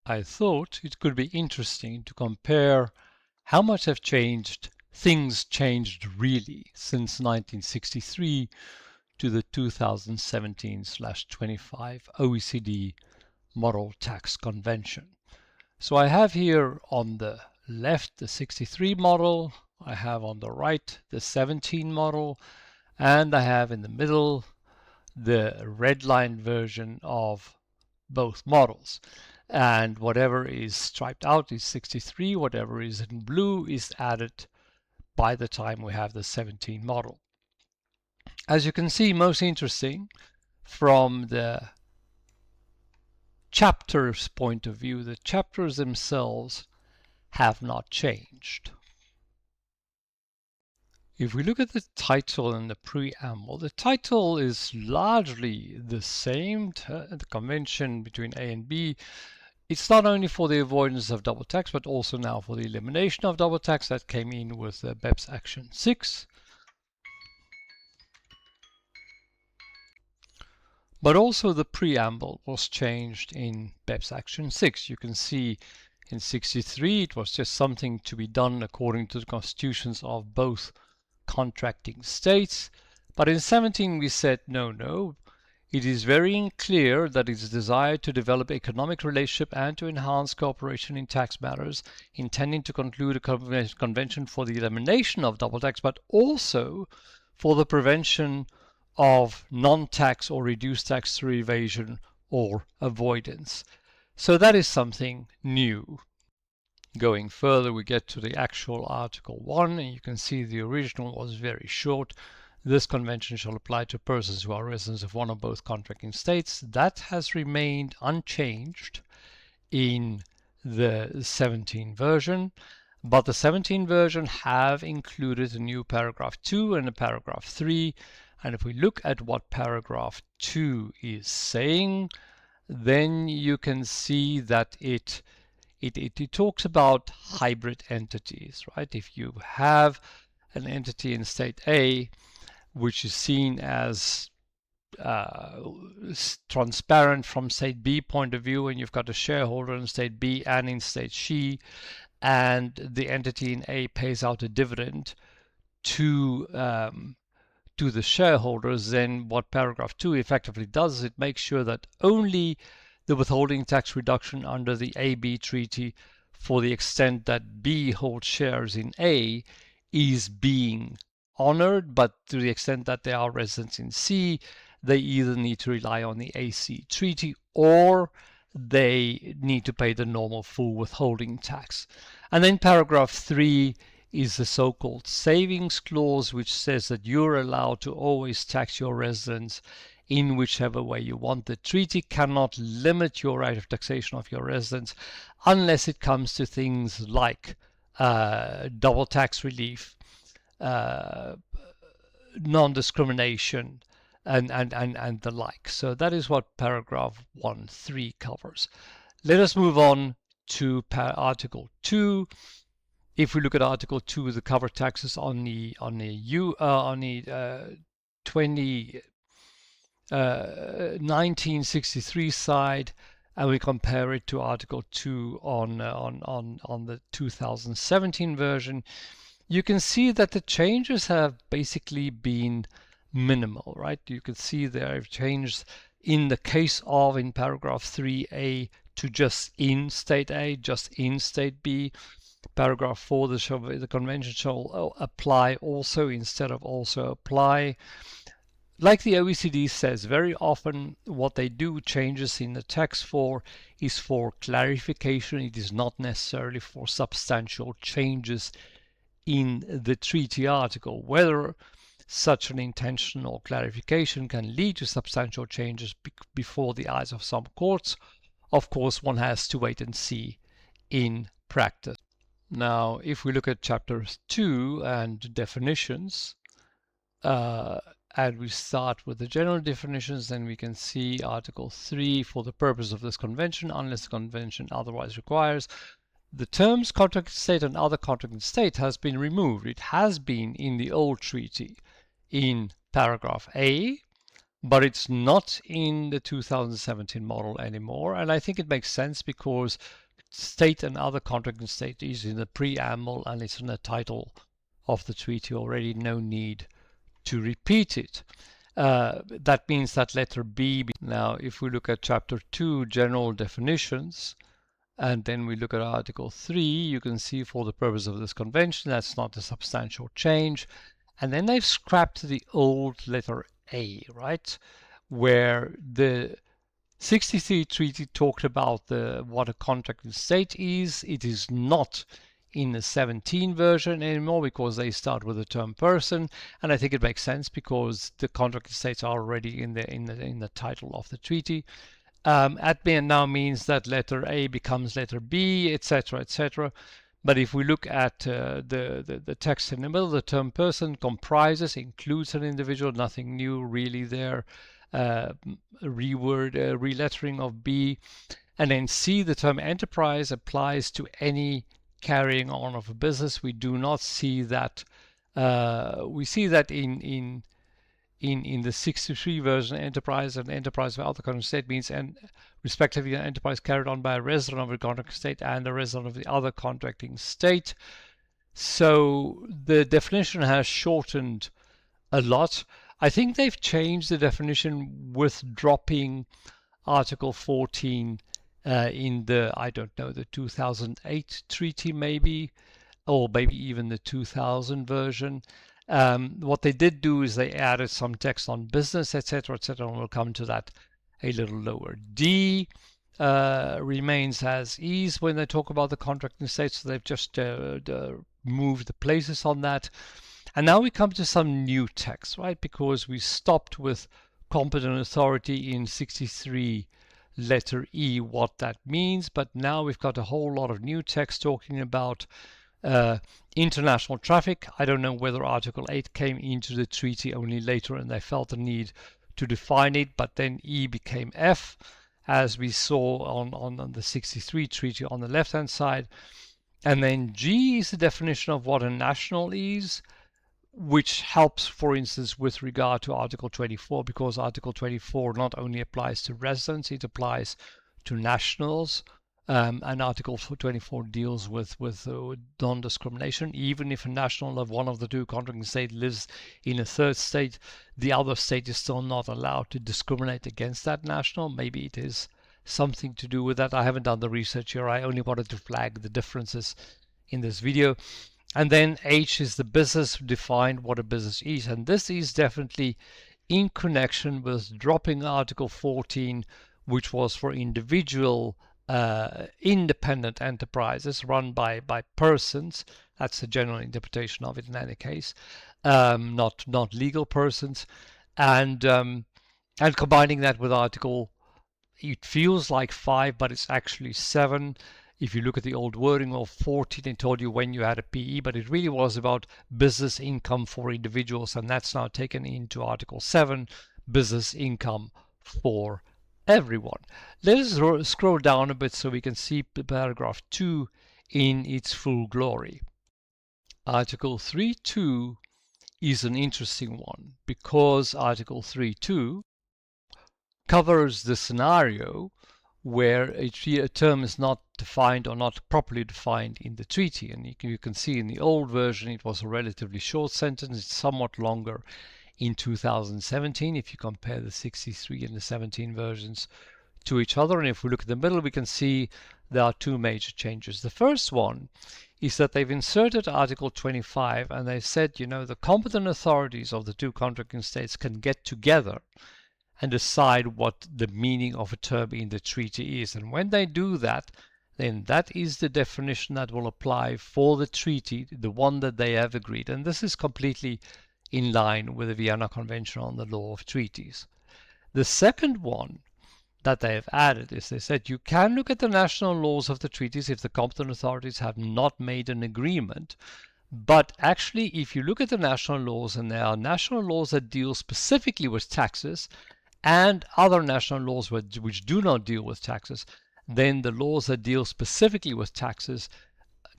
I thought it could be interesting to compare how much things changed really since 1963 to the 2017/25 OECD Model Tax Convention. So I have here on the left the 63 model, I have on the right the 17 model, and I have in the middle the redlined version of both models. And whatever is striped out is 63, whatever is in blue is added by the time we have the 17 model. As you can see, most interesting from the chapters point of view, the chapters themselves have not changed. If we look at the title and the preamble, the title is largely the same, the convention between A and B. It's not only for the avoidance of double tax, but also now for the elimination of double tax. That came in with BEPS Action 6. But also the preamble was changed in BEPS Action 6. You can see in 63 it was just something to be done according to the constitutions of both contracting states. But in 17 we said no, it is very clear that it is desired to develop economic relationship and to enhance cooperation in tax matters, intending to conclude a convention for the elimination of double tax, but also for the prevention of non-tax or reduced tax through evasion or avoidance. So that is something new. Going further, we get to the actual Article 1, and you can see the original was very short. This convention shall apply to persons who are residents of one or both contracting states. That has remained unchanged in the 17 version, but the 17 version have included a new paragraph 2 and a paragraph 3. And if we look at what paragraph 2 is saying, then you can see that it talks about hybrid entities, right? If you have an entity in state A, which is seen as transparent from state B point of view, and you've got a shareholder in state B and in state C, and the entity in A pays out a dividend to the shareholders, then what paragraph 2 effectively does is it makes sure that only the withholding tax reduction under the AB treaty for the extent that B holds shares in A is being honored, but to the extent that they are residents in C, they either need to rely on the AC treaty or they need to pay the normal full withholding tax. And then paragraph 3 is the so-called savings clause, which says that you're allowed to always tax your residents in whichever way you want. The treaty cannot limit your right of taxation of your residents unless it comes to things like double tax relief, non-discrimination, and the like. So that is what paragraph 1.3 covers. Let us move on to Article 2. If we look at Article 2, the cover taxes on the 1963 side, and we compare it to Article 2 on the 2017 version, you can see that the changes have basically been minimal, right? You can see there have changed in the case of, in paragraph 3A, to just in state A, just in state B. Paragraph 4, the convention shall apply also instead of also apply. Like the OECD says, very often what they do changes in the text for is for clarification. It is not necessarily for substantial changes in the treaty article. Whether such an intentional clarification can lead to substantial changes before the eyes of some courts, of course, one has to wait and see in practice. Now, if we look at chapter 2 and definitions, and we start with the general definitions, then we can see Article 3, for the purpose of this convention, unless the convention otherwise requires. The terms contracting state and other contracting state has been removed. It has been in the old treaty in paragraph A, but it's not in the 2017 model anymore. And I think it makes sense because state and other contracting state is in the preamble and it's in the title of the treaty already. No need to repeat it. That means that letter B. Now, if we look at chapter 2, general definitions, and then we look at Article 3, you can see for the purpose of this convention, that's not a substantial change. And then they've scrapped the old letter A, right? Where the 63 treaty talked about what a contracting state is. It is not in the 17 version anymore because they start with the term person, and I think it makes sense because the contracting states are already in the title of the treaty. Admin now means that letter A becomes letter B, etc., etc. But if we look at the text in the middle, the term person comprises, includes an individual, nothing new really there. Relettering of B. And then C, the term enterprise applies to any carrying on of a business. We do not see that. We see that in the 63 version, enterprise and enterprise of other contracting state means, and respectively, an enterprise carried on by a resident of the contracting state and a resident of the other contracting state. So the definition has shortened a lot. I think they've changed the definition with dropping Article 14 in the, I don't know, the 2008 treaty maybe, or maybe even the 2000 version. What they did do is they added some text on business, etc., etc., and we'll come to that a little lower. D remains as is when they talk about the contracting states, so they've just moved the places on that. And now we come to some new text, right? Because we stopped with competent authority in 63 letter E, what that means, but now we've got a whole lot of new text talking about international traffic. I don't know whether Article 8 came into the treaty only later and they felt the need to define it, but then E became F, as we saw on the 63 treaty on the left-hand side. And then G is the definition of what a national is, which helps, for instance, with regard to Article 24, because Article 24 not only applies to residents, it applies to nationals. And Article 24 deals with non-discrimination. Even if a national of one of the two contracting states lives in a third state, the other state is still not allowed to discriminate against that national. Maybe it is something to do with that. I haven't done the research here. I only wanted to flag the differences in this video. And then H is the business, defined what a business is. And this is definitely in connection with dropping Article 14, which was for individual independent enterprises run by persons. That's the general interpretation of it in any case, not legal persons. And combining that with Article, it feels like 5, but it's actually 7. If you look at the old wording of 14, it told you when you had a PE, but it really was about business income for individuals, and that's now taken into Article 7, business income for everyone. Let us scroll down a bit so we can see paragraph 2 in its full glory. Article 3.2 is an interesting one because Article 3.2 covers the scenario where a term is not defined or not properly defined in the treaty. And you can see in the old version it was a relatively short sentence. It's somewhat longer in 2017 if you compare the 63 and the 17 versions to each other. And if we look at the middle, we can see there are two major changes. The first one is that they've inserted Article 25 and they said, you know, the competent authorities of the two contracting states can get together and decide what the meaning of a term in the treaty is. And when they do that, then that is the definition that will apply for the treaty, the one that they have agreed. And this is completely in line with the Vienna Convention on the Law of Treaties. The second one that they have added is they said you can look at the national laws of the treaties if the competent authorities have not made an agreement. But actually, if you look at the national laws, and there are national laws that deal specifically with taxes, and other national laws which do not deal with taxes, then the laws that deal specifically with taxes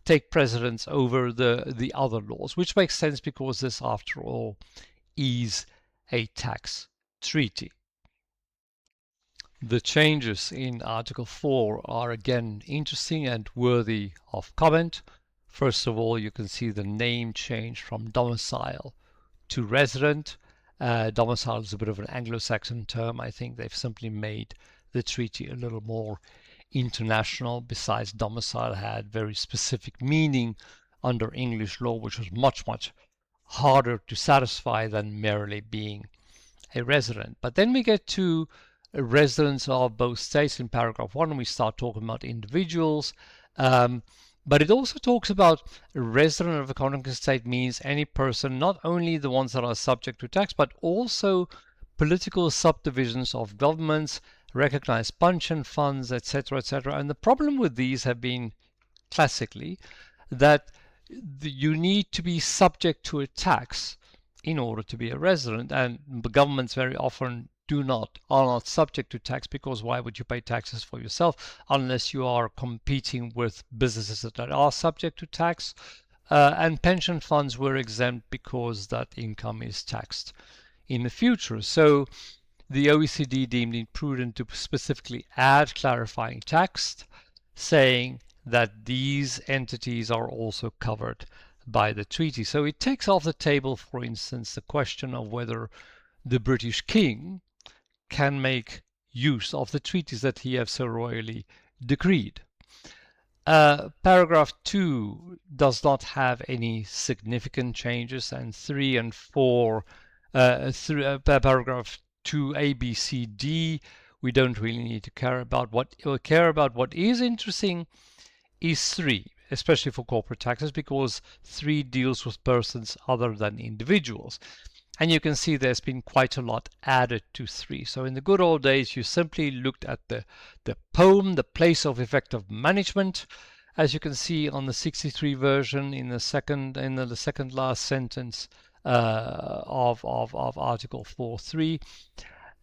take precedence over the other laws, which makes sense because this, after all, is a tax treaty. The changes in Article 4 are again interesting and worthy of comment. First of all, you can see the name change from domicile to resident. Domicile is a bit of an Anglo-Saxon term. I think they've simply made the treaty a little more international. Besides, domicile had very specific meaning under English law, which was much, much harder to satisfy than merely being a resident. But then we get to residents of both states in paragraph 1. We start talking about individuals. But it also talks about a resident of a continental state means any person, not only the ones that are subject to tax, but also political subdivisions of governments, recognized pension funds, etc., etc. And the problem with these have been classically that you need to be subject to a tax in order to be a resident, and the governments very often are not subject to tax, because why would you pay taxes for yourself unless you are competing with businesses that are subject to tax? And pension funds were exempt because that income is taxed in the future. So the OECD deemed it prudent to specifically add clarifying text saying that these entities are also covered by the treaty. So it takes off the table, for instance, the question of whether the British King can make use of the treaties that he has so royally decreed. Paragraph 2 does not have any significant changes, and 3 and 4, paragraph 2, A, B, C, D, we don't really need to care about. What is interesting is 3, especially for corporate taxes, because 3 deals with persons other than individuals. And you can see there's been quite a lot added to 3. So in the good old days, you simply looked at the POEM, the place of effective management, as you can see on the 63 version in the second last sentence of Article 4.3.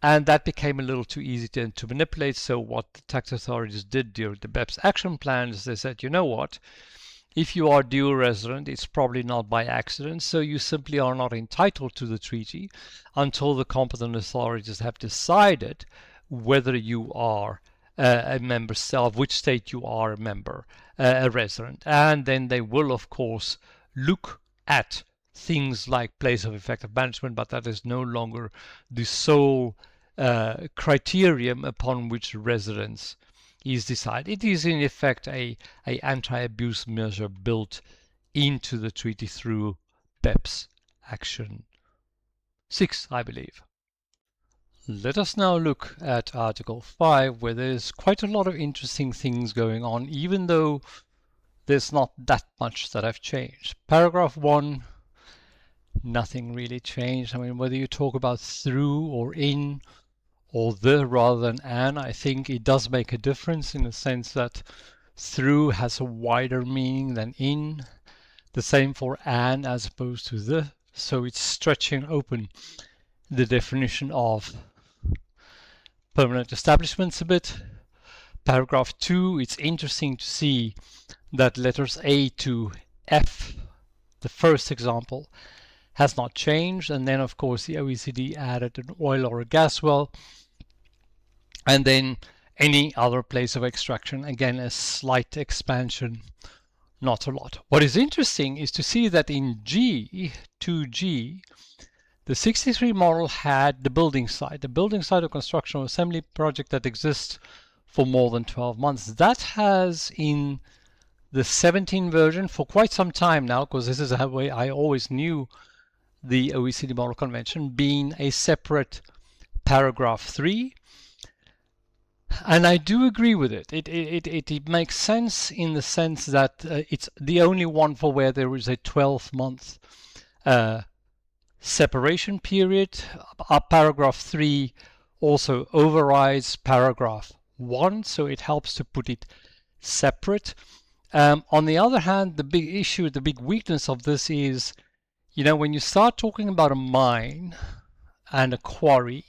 And that became a little too easy to manipulate. So what the tax authorities did during the BEPS action plan is they said, you know what? If you are dual resident, it's probably not by accident, so you simply are not entitled to the treaty until the competent authorities have decided whether you are a member of which state you are a member, a resident. And then they will, of course, look at things like place of effective management, but that is no longer the sole criterion upon which residence is decided. It is in effect a anti-abuse measure built into the treaty through BEPS Action 6, I believe. Let us now look at Article 5, where there's quite a lot of interesting things going on, even though there's not that much that have changed. Paragraph 1, nothing really changed. I mean, whether you talk about through or in or the rather than an, I think it does make a difference in the sense that through has a wider meaning than in. The same for an as opposed to the. So it's stretching open the definition of permanent establishments a bit. Paragraph 2, it's interesting to see that letters A to F, the first example, has not changed. And then, of course, the OECD added an oil or a gas well. And then any other place of extraction, again, a slight expansion, not a lot. What is interesting is to see that in G, 2G, the 63 model had the building site or construction or assembly project that exists for more than 12 months. That has in the 17 version for quite some time now, because this is the way I always knew the OECD Model Convention, being a separate paragraph 3. And I do agree with it. It makes sense in the sense that it's the only one for where there is a 12-month separation period. Paragraph 3 also overrides paragraph 1, so it helps to put it separate. On the other hand, the big issue, the big weakness of this is, you know, when you start talking about a mine and a quarry,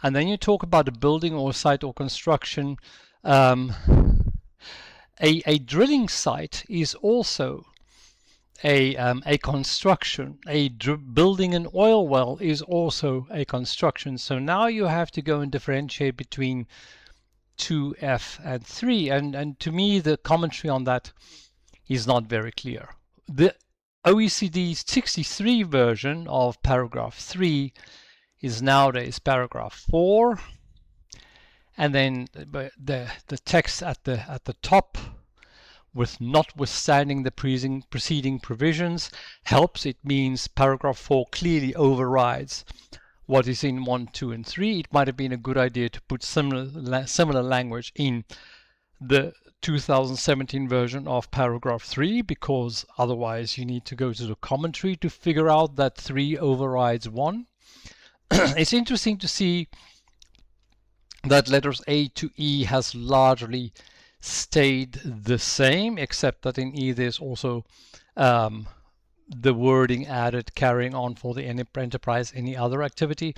and then you talk about a building or site or construction, a drilling site is also a construction. Building an oil well is also a construction. So now you have to go and differentiate between 2F and 3. And to me, the commentary on that is not very clear. The OECD 63 version of paragraph 3 is nowadays paragraph 4. And then the text at the top, with notwithstanding the preceding provisions, helps. It means paragraph 4 clearly overrides what is in 1, 2, and 3. It might have been a good idea to put similar language in the 2017 version of paragraph 3, because otherwise you need to go to the commentary to figure out that 3 overrides 1. It's interesting to see that letters A to E has largely stayed the same, except that in E there's also the wording added carrying on for the enterprise, any other activity.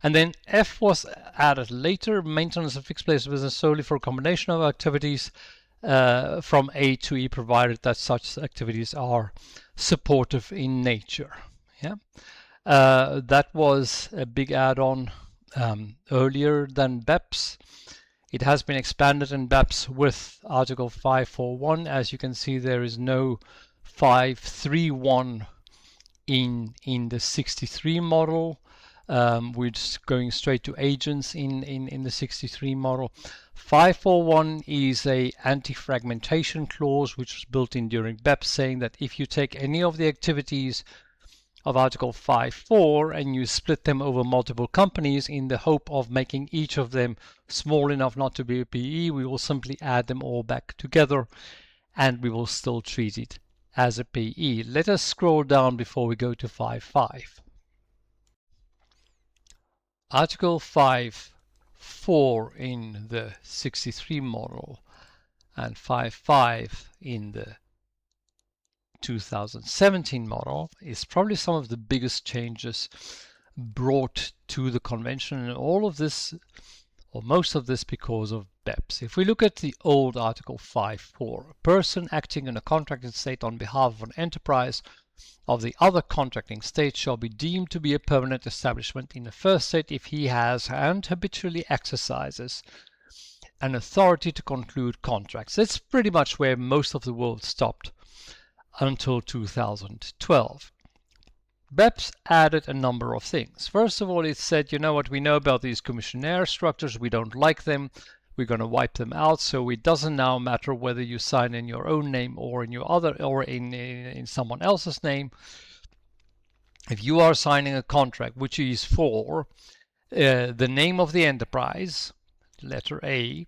And then F was added later, maintenance of fixed place business solely for a combination of activities from A to E, provided that such activities are supportive in nature. Yeah, that was a big add-on earlier than BEPS. It has been expanded in BEPS with Article 541. As you can see, there is no 531 in the 63 model. We're just going straight to agents in the 63 model. 541 is a anti-fragmentation clause which was built in during BEPS, saying that if you take any of the activities of Article 5.4 and you split them over multiple companies in the hope of making each of them small enough not to be a PE, we will simply add them all back together and we will still treat it as a PE. Let us scroll down before we go to 5.5. Article 5.4 in the 63 model and 5.5 in the 2017 model is probably some of the biggest changes brought to the convention, and all of this, or most of this, because of BEPS. If we look at the old Article 5.4, a person acting in a contracting state on behalf of an enterprise of the other contracting state shall be deemed to be a permanent establishment in the first state if he has and habitually exercises an authority to conclude contracts. That's pretty much where most of the world stopped until 2012. BEPS added a number of things. First of all, it said, you know what, we know about these commissionaire structures, we don't like them, we're going to wipe them out, so it doesn't now matter whether you sign in your own name or in your other or in someone else's name. If you are signing a contract which is for the name of the enterprise, letter A,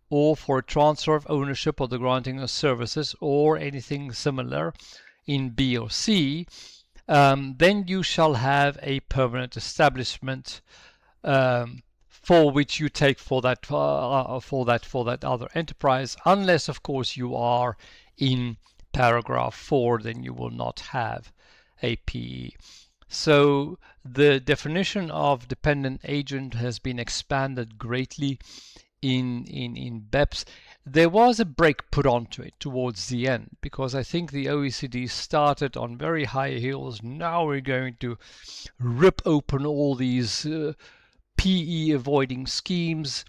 or for a transfer of ownership or the granting of services or anything similar in B or C, then you shall have a permanent establishment for which you take for that other enterprise, unless of course you are in paragraph 4, then you will not have a PE. So the definition of dependent agent has been expanded greatly in BEPS. There was a break put onto it towards the end because I think the OECD started on very high heels. Now we're going to rip open all these PE avoiding schemes,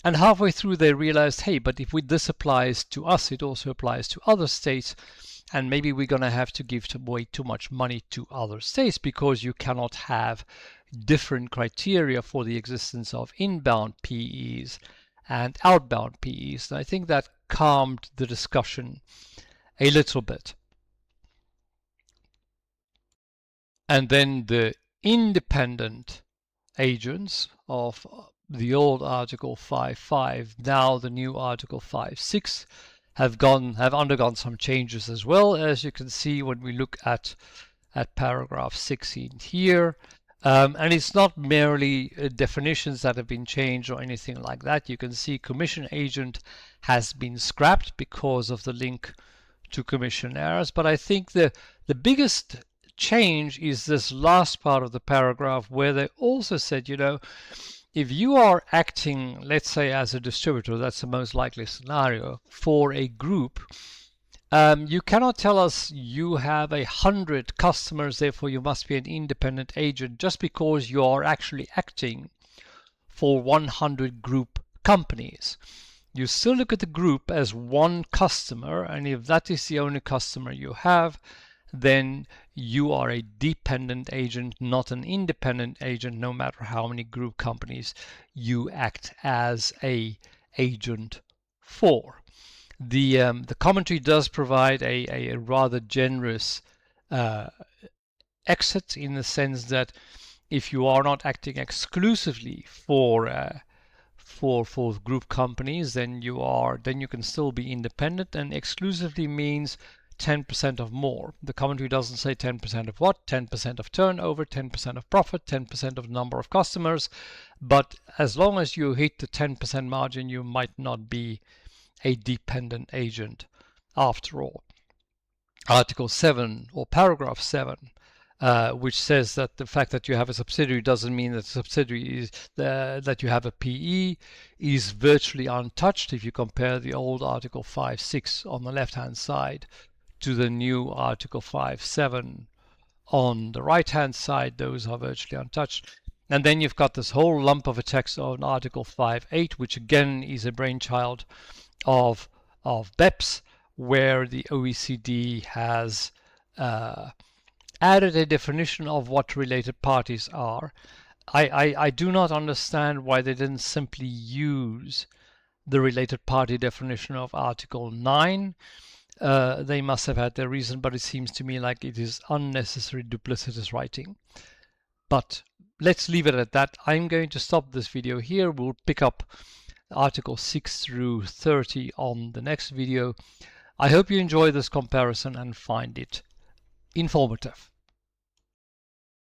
and halfway through they realized, hey, but if this applies to us, it also applies to other states, and maybe we're going to have to give away too much money to other states because you cannot have different criteria for the existence of inbound PEs and outbound PEs. And I think that calmed the discussion a little bit. And then the independent agents of the old Article 5.5, now the new Article 5.6, have undergone some changes as well, as you can see when we look at paragraph 16 here. And it's not merely definitions that have been changed or anything like that. You can see commission agent has been scrapped because of the link to commissionaires. But I think the biggest change is this last part of the paragraph where they also said, you know, if you are acting, let's say, as a distributor, that's the most likely scenario, for a group, You cannot tell us you have 100 customers, therefore you must be an independent agent just because you are actually acting for 100 group companies. You still look at the group as one customer, and if that is the only customer you have, then you are a dependent agent, not an independent agent, no matter how many group companies you act as a agent for. The commentary does provide a rather generous uh, exit, in the sense that if you are not acting exclusively for group companies, then you can still be independent, and exclusively means 10% of more. The commentary doesn't say 10% of what, 10% of turnover, 10% of profit, 10% of number of customers, but as long as you hit the 10% margin, you might not be a dependent agent after all. Article 7 or paragraph 7, which says that the fact that you have a subsidiary doesn't mean that the subsidiary is that you have a PE, is virtually untouched if you compare the old Article 5.6 on the left-hand side to the new Article 5.7 on the right-hand side. Those are virtually untouched. And then you've got this whole lump of a text on Article 5.8, which again is a brainchild of BEPS, where the OECD has added a definition of what related parties are. I do not understand why they didn't simply use the related party definition of Article 9. They must have had their reason, but it seems to me like it is unnecessary duplicitous writing. But let's leave it at that. I'm going to stop this video here. We'll pick up Article 6 through 30 on the next video. I hope you enjoy this comparison and find it informative.